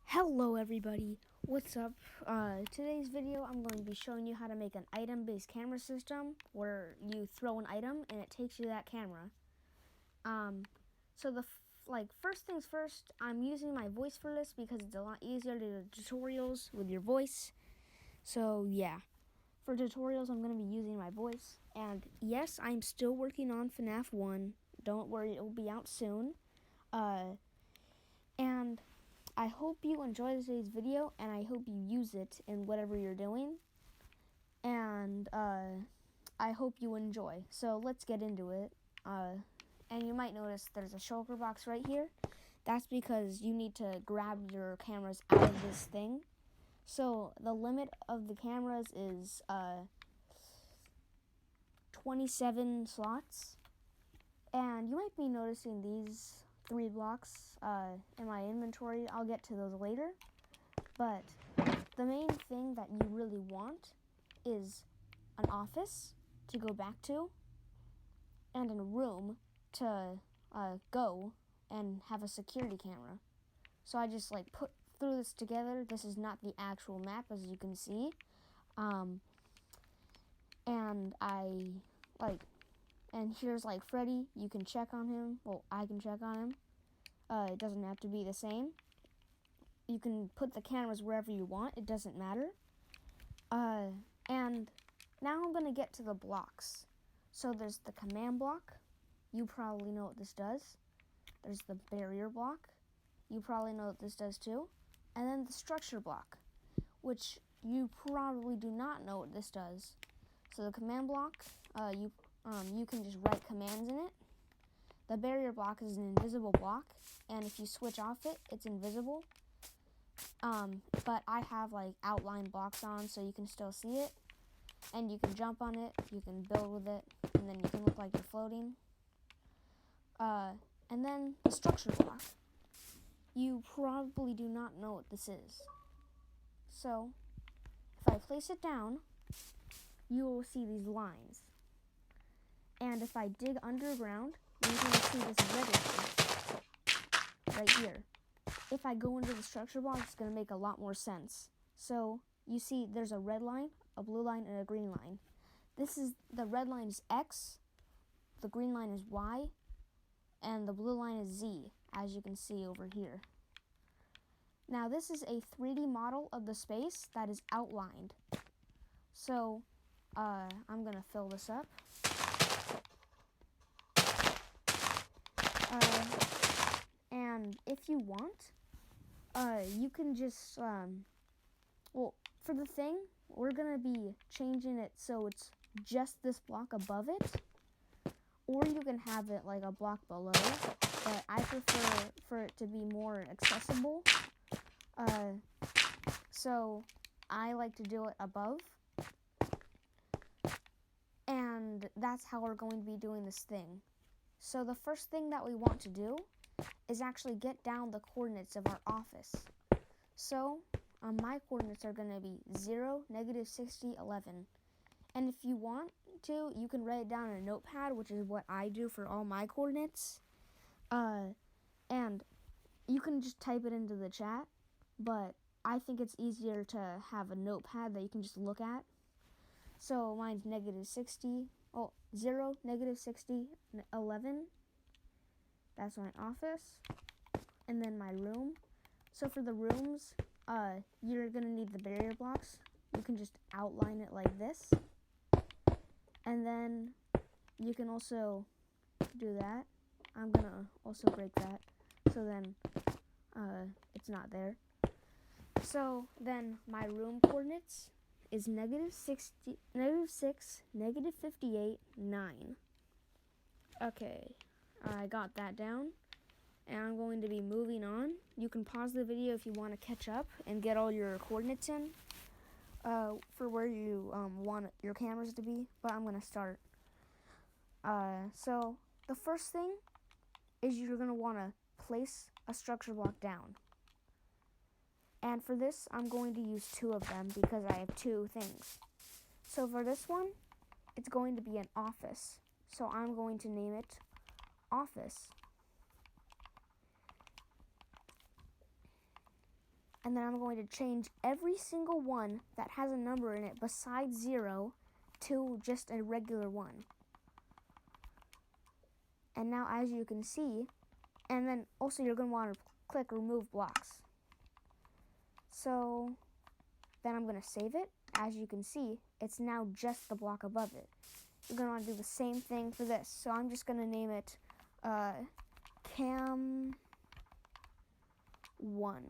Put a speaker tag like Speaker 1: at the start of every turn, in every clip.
Speaker 1: Hello everybody, what's up? Today's video I'm going to be showing you how to make an item-based camera system where you throw an item and it takes you to that camera. So first things first, I'm using my voice for this because it's a lot easier to do tutorials with your voice. So yeah, for tutorials I'm going to be using my voice. And yes, I'm still working on FNAF 1. Don't worry, it will be out soon. And I hope you enjoy today's video, and I hope you use it in whatever you're doing. And I hope you enjoy. So let's get into it. And you might notice there's a shulker box right here. That's because you need to grab your cameras out of this thing. So the limit of the cameras is 27 slots. And you might be noticing these 3 blocks in my inventory. I'll get to those later. But the main thing that you really want is an office to go back to and a room to go and have a security camera. So I just threw this together. This is not the actual map, as you can see. And here's Freddy. You can check on him. Well, I can check on him. It doesn't have to be the same. You can put the cameras wherever you want. It doesn't matter. And now I'm going to get to the blocks. So there's the command block. You probably know what this does. There's the barrier block. You probably know what this does too. And then the structure block, which you probably do not know what this does. So the command block, you can just write commands in it. The barrier block is an invisible block, and if you switch off it, it's invisible. But I have outline blocks on so you can still see it, and you can jump on it, you can build with it, and then you can look like you're floating. And then the structure block. You probably do not know what this is. So, if I place it down, you will see these lines. And if I dig underground, you're going to see this reddish right here. If I go into the structure block, it's going to make a lot more sense. So, you see there's a red line, a blue line, and a green line. The red line is X, the green line is Y, and the blue line is Z, as you can see over here. Now, this is a 3D model of the space that is outlined. So, I'm going to fill this up. And if you want, you can just, for the thing, we're going to be changing it so it's just this block above it. Or you can have it a block below, but I prefer for it to be more accessible. So I like to do it above. And that's how we're going to be doing this thing. So the first thing that we want to do is actually get down the coordinates of our office. So my coordinates are going to be 0, -60, 11. And if you want to, you can write it down in a notepad, which is what I do for all my coordinates. And you can just type it into the chat, but I think it's easier to have a notepad that you can just look at. So mine's -60, 0, -60, 11. That's my office. And then my room. So for the rooms, you're going to need the barrier blocks. You can just outline it like this. And then you can also do that. I'm going to also break that. So then it's not there. So then my room coordinates is -60, -6, -58, 9. Okay, I got that down. And I'm going to be moving on. You can pause the video if you want to catch up and get all your coordinates in for where you want your cameras to be. But I'm going to start. So the first thing is you're going to want to place a structure block down. And for this, I'm going to use 2 of them because I have 2 things. So for this one, it's going to be an office. So I'm going to name it office. And then I'm going to change every single one that has a number in it besides 0 to just a regular one. And now, as you can see, and then also you're going to want to click remove blocks. So then I'm going to save it. As you can see, it's now just the block above it. You're going to want to do the same thing for this. So I'm just going to name it Cam 1.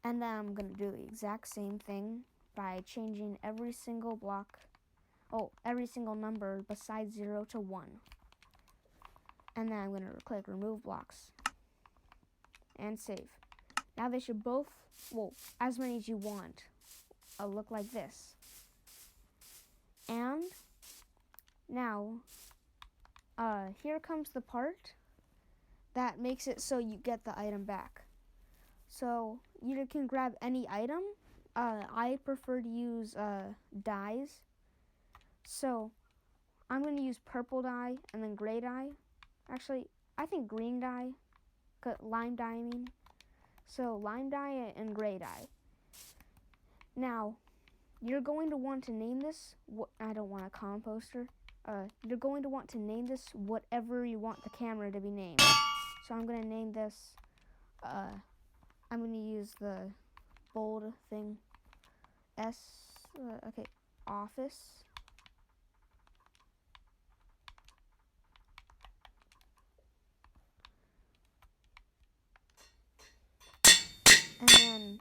Speaker 1: And then I'm going to do the exact same thing by changing every single block, every single number besides 0 to 1. And then I'm going to click remove blocks and save. Now they should both, as many as you want, look like this. And now, here comes the part that makes it so you get the item back. So you can grab any item. I prefer to use dyes. So I'm going to use purple dye and then gray dye. Actually, I think green dye, lime dye I mean. So lime dye and gray dye. Now, you're going to want to name this, I don't want a composter. You're going to want to name this whatever you want the camera to be named. So I'm going to name this, I'm going to use the bold thing, office. And then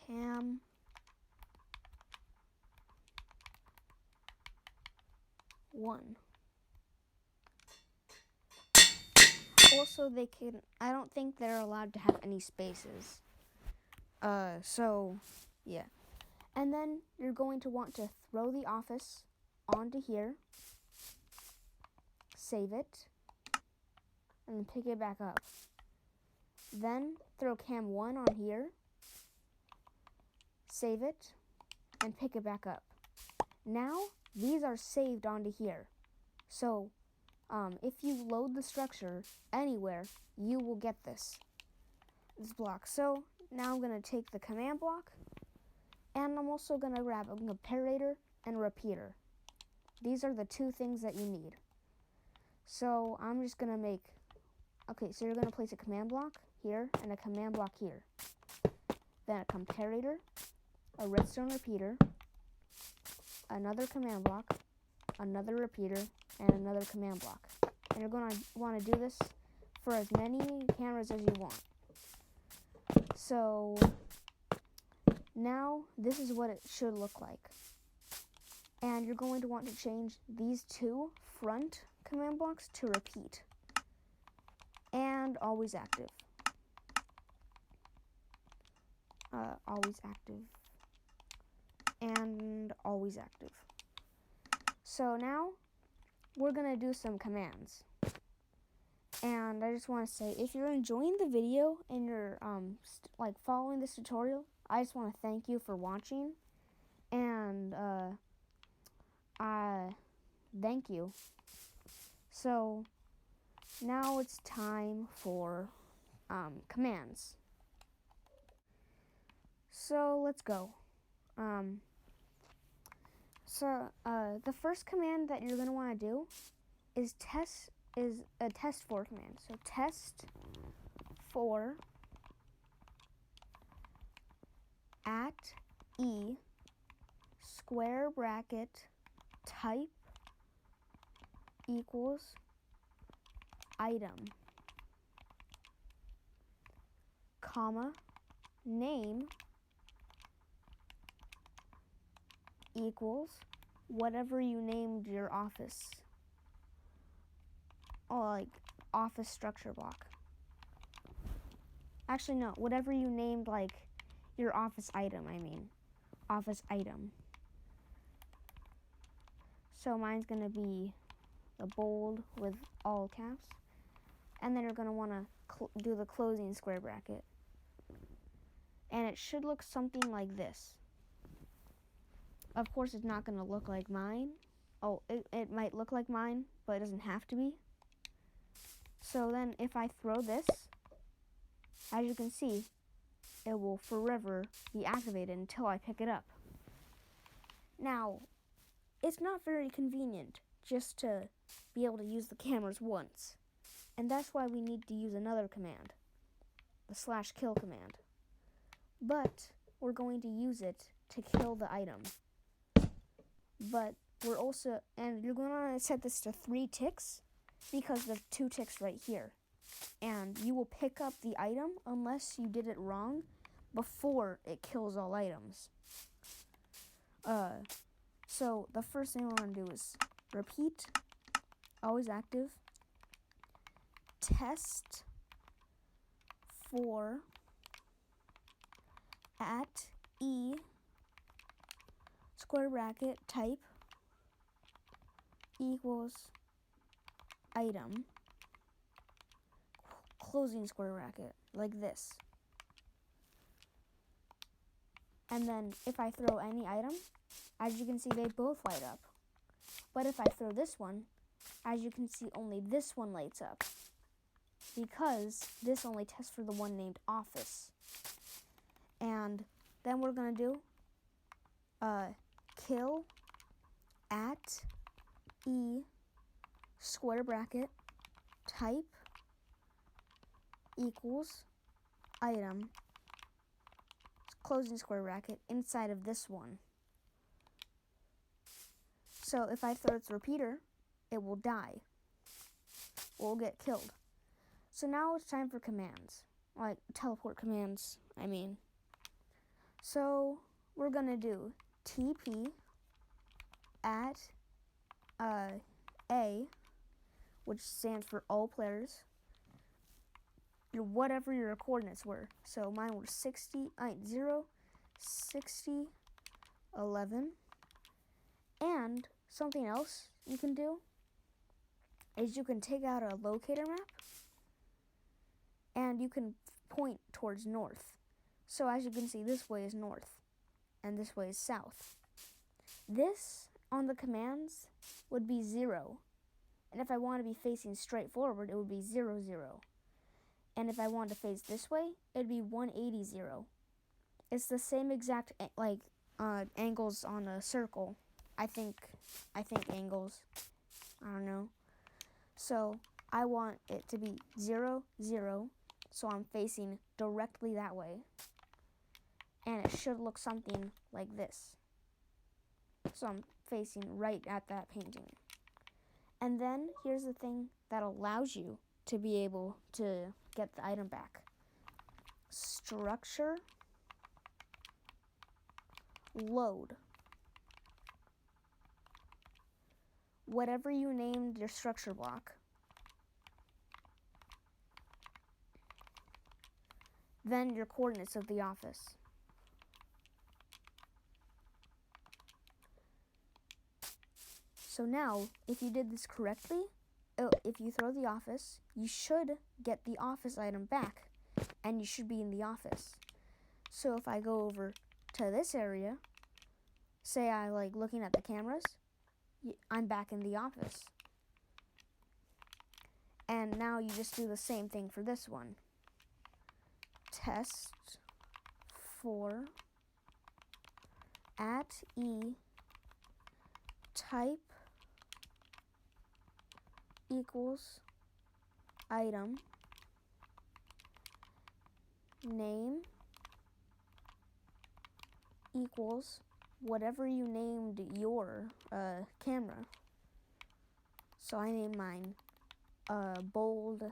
Speaker 1: Cam 1. Also, I don't think they're allowed to have any spaces. So, yeah. And then you're going to want to throw the office onto here, save it, and then pick it back up. Then throw Cam 1 on here, save it, and pick it back up. Now, these are saved onto here. So, if you load the structure anywhere, you will get this block. So, now I'm going to take the command block, and I'm also going to grab a comparator and a repeater. These are the two things that you need. So, I'm just going to make, so you're going to place a command block here and a command block here. Then a comparator, a redstone repeater, another command block, another repeater, and another command block. And you're going to want to do this for as many cameras as you want. So now this is what it should look like. And you're going to want to change these two front command blocks to repeat and always active. Always active and always active. So now we're going to do some commands. And I just want to say, if you're enjoying the video and you're following this tutorial, I just want to thank you for watching. And thank you. So now it's time for commands. So let's go. The first command that you're going to want to do is a test for command. So test for @e square bracket type equals item, comma, name equals whatever you named your office, or office structure block. Actually, no, whatever you named your office item, office item. So mine's going to be the bold with all caps. And then you're going to want to do the closing square bracket. And it should look something like this. Of course, it's not going to look like mine, Oh, it might look like mine, but it doesn't have to be. So then if I throw this, as you can see, it will forever be activated until I pick it up. Now, it's not very convenient just to be able to use the cameras once. And that's why we need to use another command, the /kill command. But we're going to use it to kill the item. But we're also, and you're going to set this to 3 ticks because there's 2 ticks right here. And you will pick up the item unless you did it wrong before it kills all items. So the first thing we're going to do is repeat, always active, test for at E square bracket type equals item closing square bracket, like this. And then if I throw any item, as you can see, they both light up. But if I throw this one, as you can see, only this one lights up, because this only tests for the one named office. And then we're going to do kill at E square bracket type equals item closing square bracket inside of this one. So if I throw its repeater, it will die. Or will get killed. So now it's time for commands. Like teleport commands, I mean. So we're going to do TP at A, which stands for all players, whatever your coordinates were. So mine were 0, 60, 11. And something else you can do is you can take out a locator map and you can point towards north. So as you can see, this way is north and this way is south. This on the commands would be 0. And if I want to be facing straight forward, it would be 0, 0. And if I want to face this way, it'd be 180, 0. It's the same exact angles on a circle. I think angles. I don't know. So I want it to be 0, 0. So I'm facing directly that way. And it should look something like this. So I'm facing right at that painting. And then here's the thing that allows you to be able to get the item back. Structure load. Whatever you named your structure block, then your coordinates of the office. So now, if you did this correctly, if you throw the office, you should get the office item back, and you should be in the office. So if I go over to this area, say I like looking at the cameras, I'm back in the office. And now you just do the same thing for this one. Test for at E type equals item name equals whatever you named your camera. So I named mine bold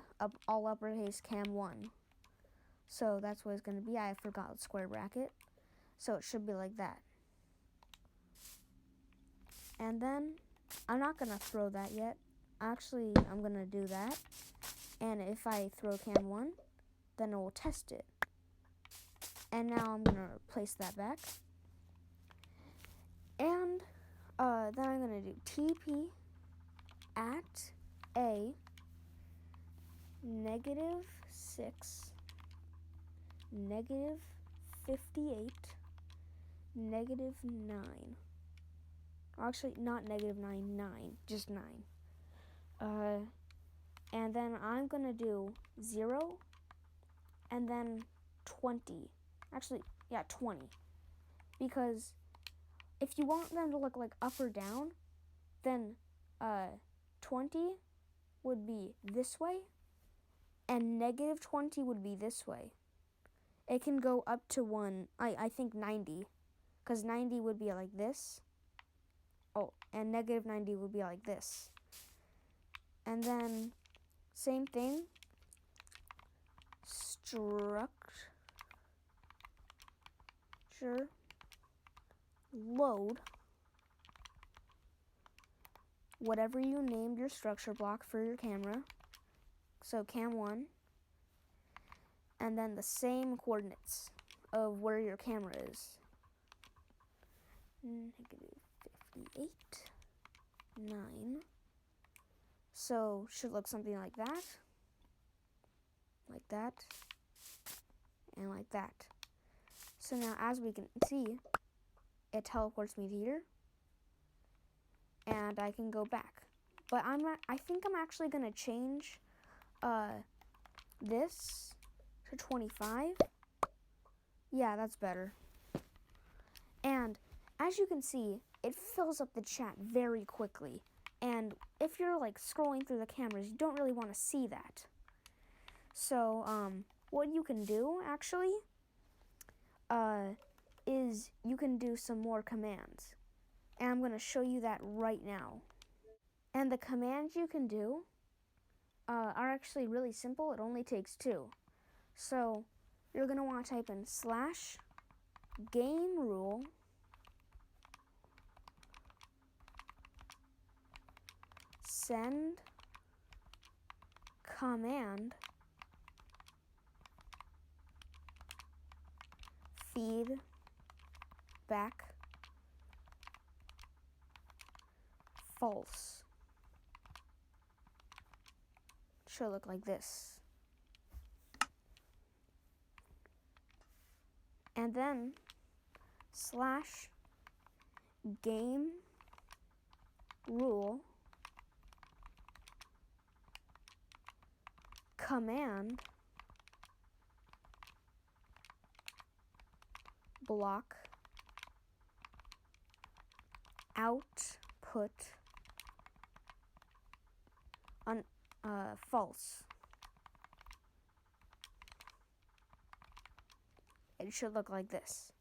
Speaker 1: all uppercase cam 1. So that's what it's going to be. I forgot the square bracket. So it should be like that. And then I'm not going to throw that yet. Actually, I'm going to do that. And if I throw cam 1, then it will test it. And now I'm going to place that back. And then I'm going to do TP at A -6 -58 -9. Actually, not -9, 9, just 9. And then I'm gonna do 0 and then 20. Actually, yeah, 20. Because if you want them to look like up or down, then 20 would be this way and -20 would be this way. It can go up to I think 90, because 90 would be like this. Oh, and -90 would be like this. And then same thing, structure load whatever you named your structure block for your camera. So cam1, and then the same coordinates of where your camera is. -58, 9. So should look something like that, and like that. So now, as we can see, it teleports me here, and I can go back. But I think I'm actually gonna change this to 25. Yeah, that's better. And as you can see, it fills up the chat very quickly. And if you're like scrolling through the cameras, you don't really want to see that. So what you can do actually is you can do some more commands. And I'm going to show you that right now. And the commands you can do are actually really simple. It only takes 2. So you're going to want to type in /game rule send command feed back false. It should look like this. And then /game rule command block output on false. It should look like this.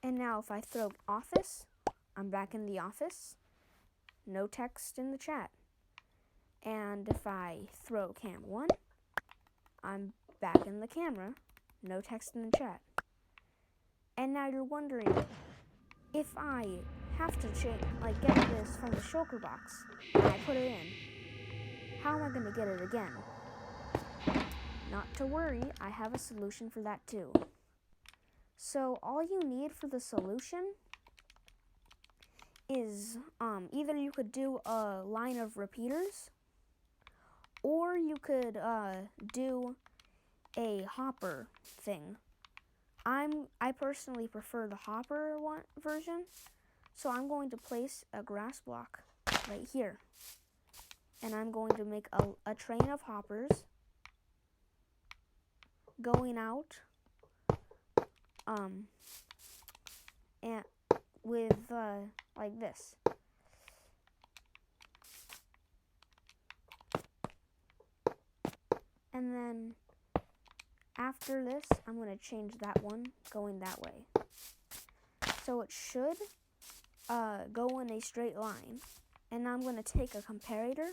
Speaker 1: And now if I throw office, I'm back in the office. No text in the chat. And if I throw cam1, I'm back in the camera. No text in the chat. And now you're wondering, if I have to get this from the shulker box and I put it in, how am I going to get it again? Not to worry, I have a solution for that too. So all you need for the solution is either you could do a line of repeaters, or you could do a hopper thing. I personally prefer the hopper version, so I'm going to place a grass block right here, and I'm going to make a train of hoppers going out and with like this. And then after this, I'm going to change that one going that way. So it should go in a straight line. And now I'm going to take a comparator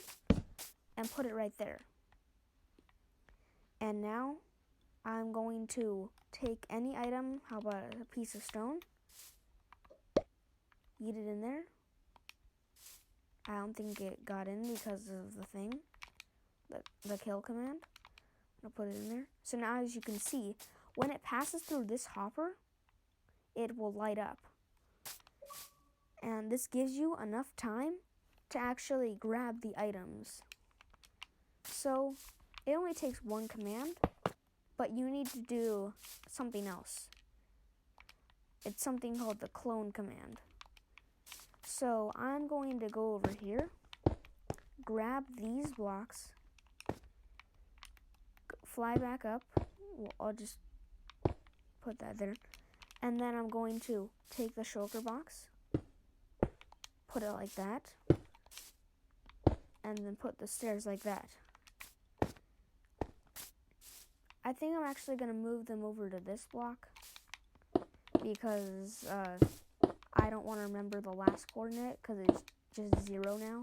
Speaker 1: and put it right there. And now I'm going to take any item, how about a piece of stone, eat it in there. I don't think it got in because of the thing, the kill command. I'll put it in there. So now, as you can see, when it passes through this hopper, it will light up. And this gives you enough time to actually grab the items. So it only takes one command, but you need to do something else. it's something called the clone command. So I'm going to go over here, grab these blocks, fly back up. Well, I'll just put that there. And then I'm going to take the shulker box, put it like that, and then put the stairs like that. I think I'm actually going to move them over to this block because I don't want to remember the last coordinate because it's just 0 now.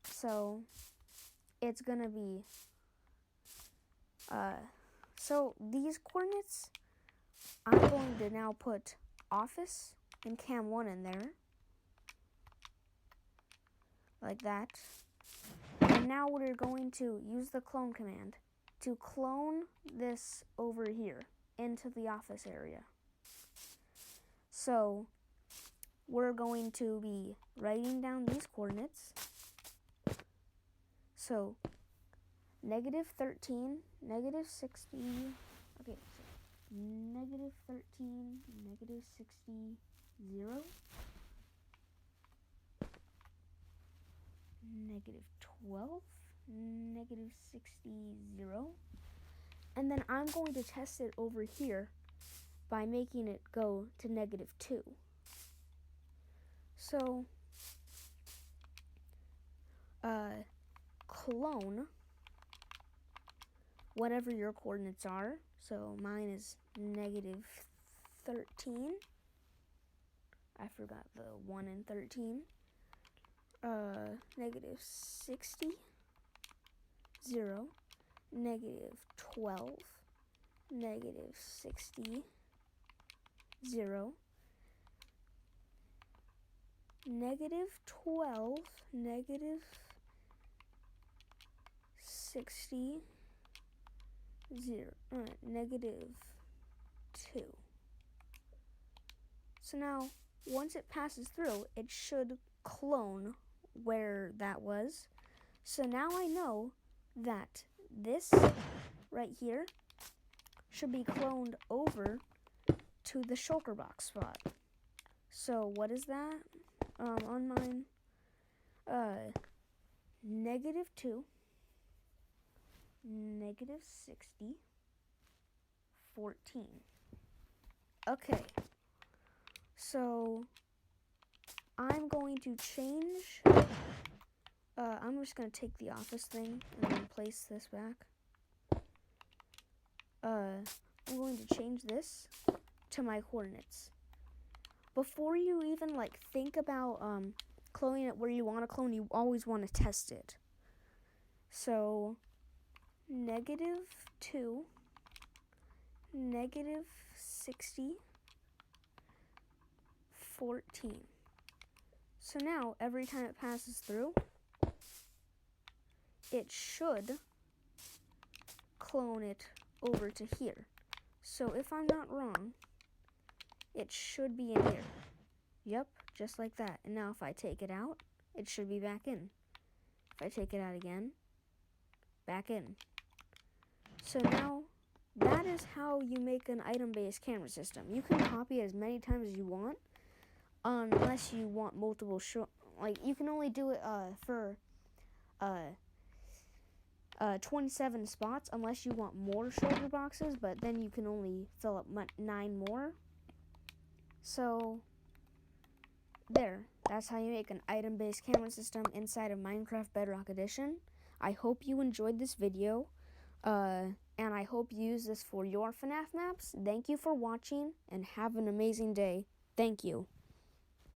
Speaker 1: So it's going to be, so these coordinates, I'm going to now put office and cam 1 in there, like that. And now we're going to use the clone command to clone this over here into the office area. So we're going to be writing down these coordinates. So -13, -60, okay, so -13, -60, 0, -12, -60, 0. And then I'm going to test it over here by making it go to -2. So, clone whatever your coordinates are. So mine is -13. I forgot the 1 and 13. -60, 0, -12, -60, 0, -12, -60, 0, -2. So now, once it passes through, it should clone where that was. So now I know that this right here should be cloned over to the shulker box spot. So what is that? On mine, -2, -60, 14. Okay, so I'm going to change, I'm just going to take the office thing and then place this back. I'm going to change this to my coordinates. Before you even think about cloning it where you want to clone, you always want to test it. So -2, -60, 14. So now every time it passes through, it should clone it over to here. So if I'm not wrong, it should be in here. Yep, just like that. And now if I take it out, it should be back in. If I take it out again, back in. So now, that is how you make an item-based camera system. You can copy it as many times as you want, unless you want multiple you can only do it for 27 spots unless you want more shulker boxes, but then you can only fill up 9 more. So there, that's how you make an item-based camera system inside of Minecraft Bedrock Edition. I hope you enjoyed this video, and I hope you use this for your FNAF maps. Thank you for watching, and have an amazing day. Thank you.